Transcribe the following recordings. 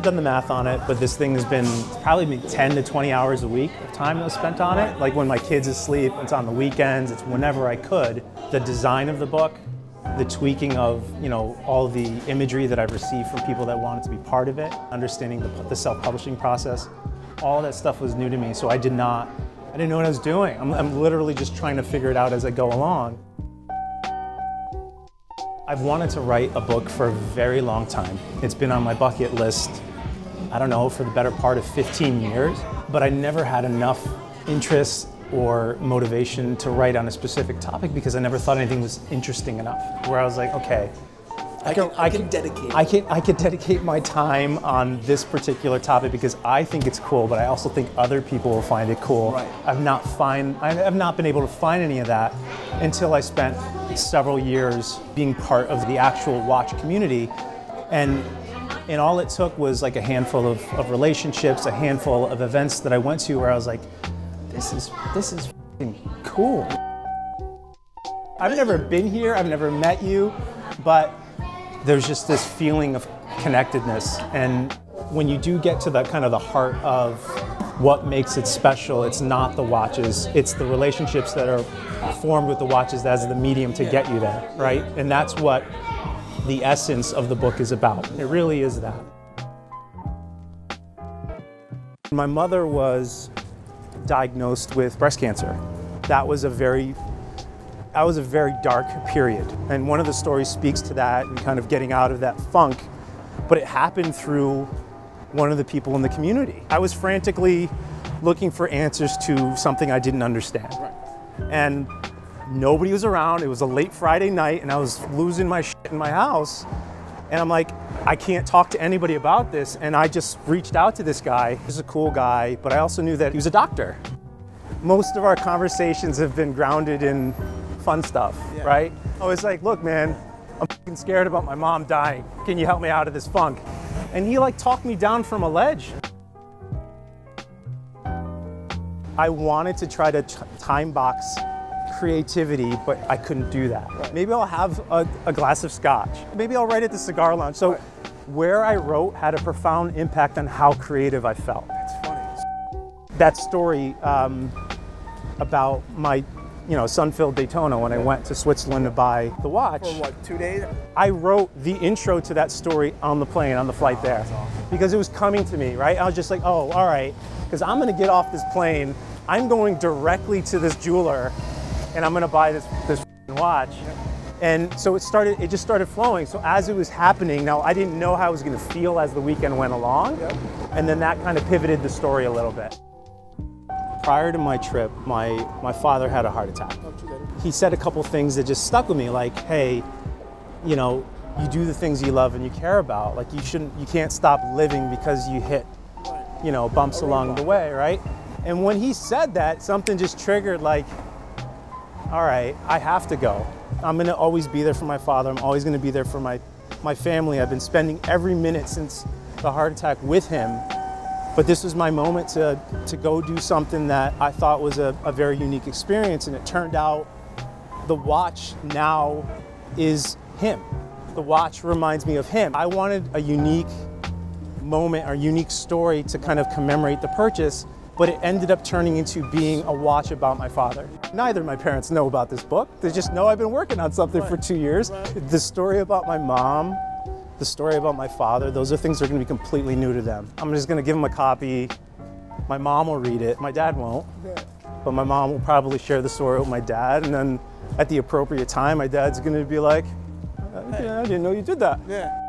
done the math on it, but this thing has been probably 10 to 20 hours a week of time that was spent on it. Like when my kid's asleep, it's on the weekends, it's whenever I could. The design of the book, the tweaking of, you know, all the imagery that I've received from people that wanted to be part of it, understanding the self-publishing process, all that stuff was new to me, so I didn't know what I was doing. I'm literally just trying to figure it out as I go along. I've wanted to write a book for a very long time. It's been on my bucket list, I don't know, for the better part of 15 years, but I never had enough interest or motivation to write on a specific topic because I never thought anything was interesting enough. Where I was like, okay, I could dedicate my time on this particular topic because I think it's cool, but I also think other people will find it cool. Right. I have not been able to find any of that until I spent several years being part of the actual watch community, and all it took was like a handful of relationships, a handful of events that I went to where I was like, this is f***ing cool. I've never been here, I've never met you, but there's just this feeling of connectedness. And when you do get to the kind of the heart of what makes it special, it's not the watches, it's the relationships that are formed with the watches as the medium to get you there, right? And that's what the essence of the book is about. It really is that. My mother was diagnosed with breast cancer. That was a very dark period. And one of the stories speaks to that and kind of getting out of that funk, but it happened through one of the people in the community. I was frantically looking for answers to something I didn't understand. Right. And nobody was around. It was a late Friday night and I was losing my shit in my house. And I'm like, I can't talk to anybody about this. And I just reached out to this guy. He's a cool guy, but I also knew that he was a doctor. Most of our conversations have been grounded in fun stuff, right? I was like, look, man, I'm fucking scared about my mom dying. Can you help me out of this funk? And he like talked me down from a ledge. I wanted to try to time box creativity, but I couldn't do that. Right. Maybe I'll have a glass of scotch. Maybe I'll write at the cigar lounge. So where I wrote had a profound impact on how creative I felt. That's funny. That story about my sun-filled Daytona when I went to Switzerland to buy the watch. For what, 2 days? I wrote the intro to that story on the plane, on the flight there. That's awesome. Because it was coming to me, right? I was just like, oh, all right, because I'm gonna get off this plane, I'm going directly to this jeweler, and I'm gonna buy this watch. Yep. And so it just started flowing. So as it was happening, now I didn't know how I was gonna feel as the weekend went along. Yep. And then that kind of pivoted the story a little bit. Prior to my trip, my father had a heart attack. He said a couple things that just stuck with me, like, hey, you do the things you love and you care about. Like you can't stop living because you hit, bumps along the way, right? And when he said that, something just triggered like, all right, I have to go. I'm gonna always be there for my father. I'm always gonna be there for my family. I've been spending every minute since the heart attack with him. But this was my moment to go do something that I thought was a very unique experience, and it turned out the watch now is him. The watch reminds me of him. I wanted a unique moment or unique story to kind of commemorate the purchase, but it ended up turning into being a watch about my father. Neither of my parents know about this book. They just know I've been working on something for 2 years. The story about my mom, the story about my father, those are things that are going to be completely new to them. I'm just going to give them a copy. My mom will read it. My dad won't. But my mom will probably share the story with my dad. And then at the appropriate time, my dad's going to be like, I didn't know you did that. Yeah.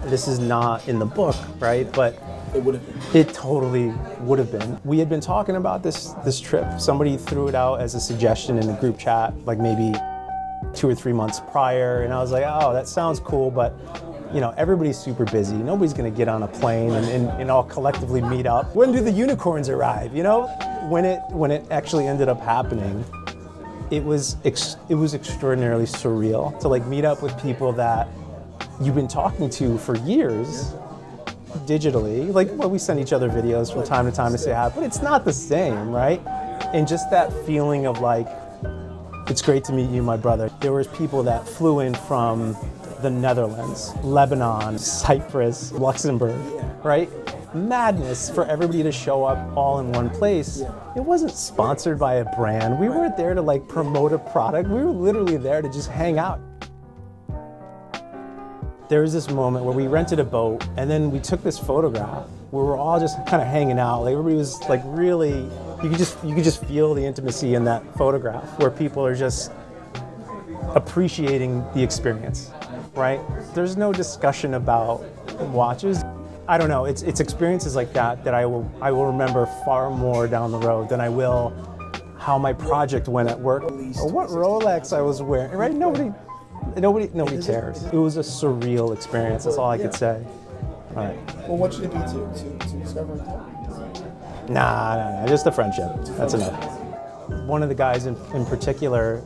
This is not in the book, right? But it would have been. It totally would have been. We had been talking about this trip. Somebody threw it out as a suggestion in a group chat, like maybe 2 or 3 months prior, and I was like, oh, that sounds cool, but everybody's super busy. Nobody's gonna get on a plane and all collectively meet up. When do the unicorns arrive? When it actually ended up happening, it was extraordinarily surreal to like meet up with people that you've been talking to for years. Digitally, we send each other videos from time to time to say hi, but it's not the same, right? And just that feeling of like, It's great to meet you, my brother. There was people that flew in from the Netherlands, Lebanon, Cyprus, Luxembourg, right? Madness for everybody to show up all in one place. It wasn't sponsored by a brand. We weren't there to like promote a product. We were literally there to just hang out. There was this moment where we rented a boat and then we took this photograph where we're all just kind of hanging out. Like everybody was like really, you could just feel the intimacy in that photograph where people are just appreciating the experience, right? There's no discussion about watches. I don't know, it's experiences like that that I will remember far more down the road than I will how my project went at work or what Rolex I was wearing, right? Nobody cares. It was a surreal experience, that's all I could say. All right. Well, what should it be to discover that? Nah, just a friendship. That's enough. One of the guys in particular,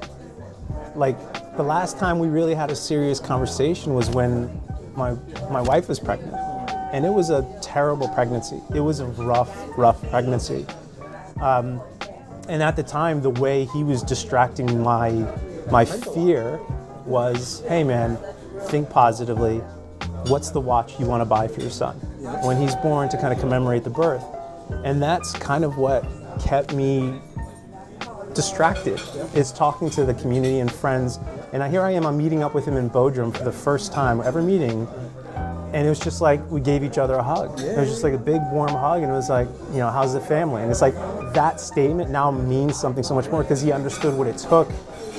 like the last time we really had a serious conversation was when my wife was pregnant. And it was a terrible pregnancy. It was a rough pregnancy. And at the time, the way he was distracting my fear was, hey man, think positively. What's the watch you want to buy for your son when he's born to kind of commemorate the birth? And that's kind of what kept me distracted, is talking to the community and friends. And here I am, I'm meeting up with him in Bodrum for the first time ever meeting. And it was just like we gave each other a hug. It was just like a big warm hug, and it was like, you know, how's the family? And it's like that statement now means something so much more because he understood what it took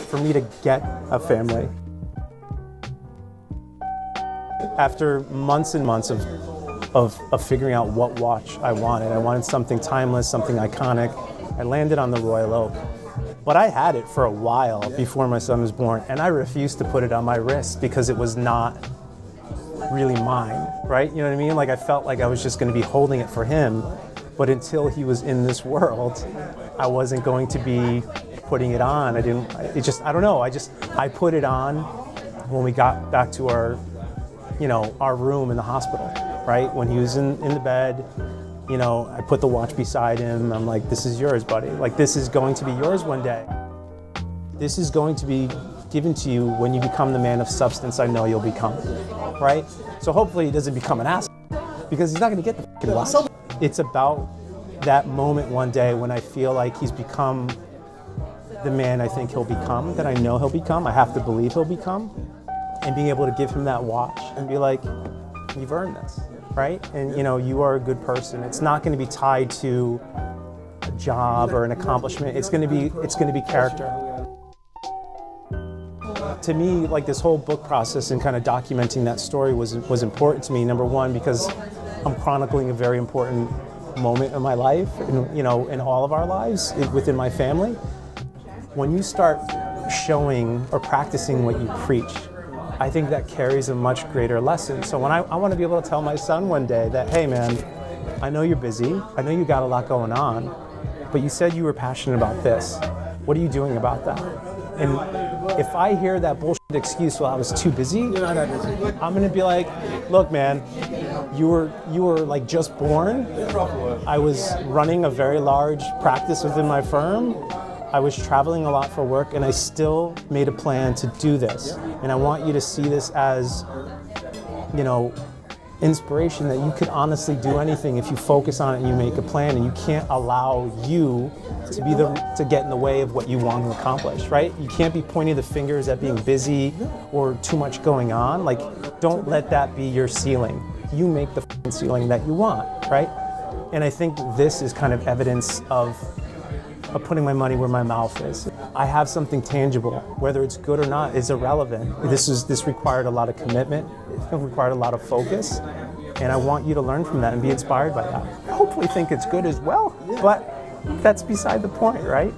for me to get a family. After months and months of figuring out what watch I wanted something timeless, something iconic. I landed on the Royal Oak. But I had it for a while before my son was born, and I refused to put it on my wrist because it was not really mine, right? You know what I mean? Like I felt like I was just going to be holding it for him, but until he was in this world, I wasn't going to be putting it on. I don't know. I put it on when we got back to our room in the hospital, right? When he was in the bed, you know, I put the watch beside him. I'm like, this is yours, buddy. Like, this is going to be yours one day. This is going to be given to you when you become the man of substance I know you'll become, right? So hopefully he doesn't become an ass because he's not going to get the fucking watch. It's about that moment one day when I feel like he's become the man I think he'll become, that I know he'll become, I have to believe he'll become, and being able to give him that watch and be like, you've earned this, right? And you know, you are a good person. It's not going to be tied to a job or an accomplishment. It's going to be character. To me, like this whole book process and kind of documenting that story was important to me. Number one, because I'm chronicling a very important moment in my life, and, you know, in all of our lives within my family. When you start showing or practicing what you preach, I think that carries a much greater lesson. So when I want to be able to tell my son one day that, hey man, I know you're busy, I know you got a lot going on, but you said you were passionate about this. What are you doing about that? And if I hear that bullshit excuse, well, I was too busy, I'm gonna be like, look man, you were like just born. I was running a very large practice within my firm. I was traveling a lot for work, and I still made a plan to do this. And I want you to see this as, you know, inspiration, that you could honestly do anything if you focus on it and you make a plan, and you can't allow you to get in the way of what you want to accomplish, right? You can't be pointing the fingers at being busy or too much going on. Like, don't let that be your ceiling. You make the ceiling that you want, right? And I think this is kind of evidence of putting my money where my mouth is. I have something tangible. Whether it's good or not is irrelevant. This required a lot of commitment. It required a lot of focus. And I want you to learn from that and be inspired by that. I hopefully think it's good as well, but that's beside the point, right?